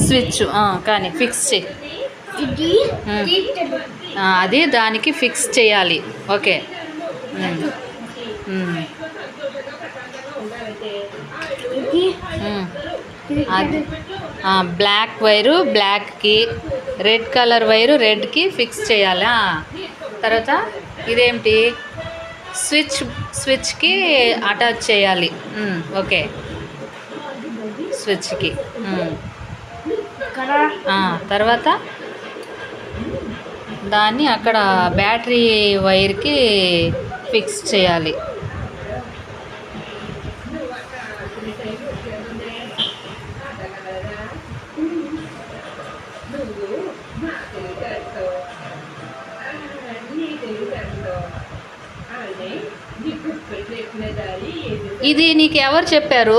Switch కానీ fix చేయి. అది దానికి ఫిక్స్ చేయాలి. ఓకే. బ్లాక్ వైరు బ్లాక్కి, రెడ్ కలర్ వైరు రెడ్కి ఫిక్స్ చేయాలి. తర్వాత ఇదేమిటి, స్విచ్కి అటాచ్ చేయాలి. ఓకే, స్విచ్కి. తర్వాత దాన్ని అక్కడ బ్యాటరీ వైర్కి ఫిక్స్ చేయాలి. ఇది నీకు ఎవరు చెప్పారు?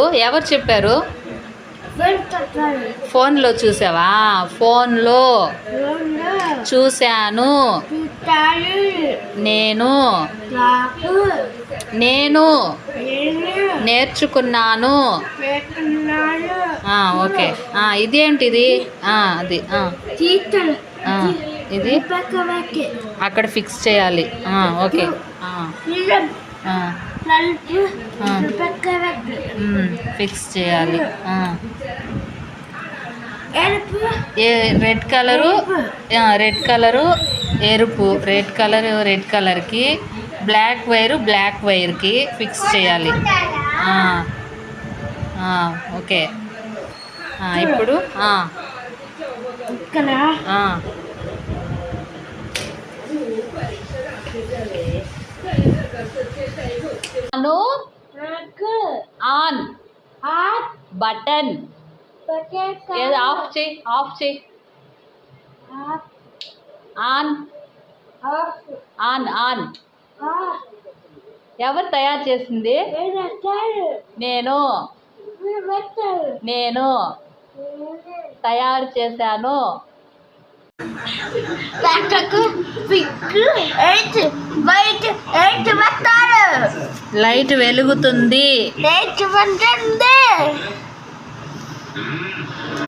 ఫోన్లో చూసావా? ఫోన్లో చూశాను నేను నేర్చుకున్నాను. ఓకే. ఇదేంటిది? అది ఇది అక్కడ ఫిక్స్ చేయాలి. ఓకే. ఫిక్స్ చేయాలి. రెడ్ కలరు ఎరుపు, రెడ్ కలర్కి, బ్లాక్ వైర్కి ఫిక్స్ చేయాలి. ఓకే. ఇప్పుడు ఆన్ బటన్ ఆఫ్ చేయి. ఆన్ ఎవరు తయారు చేసింది? నేను తయారు చేశాను. లైట్ వెలుగుతుంది.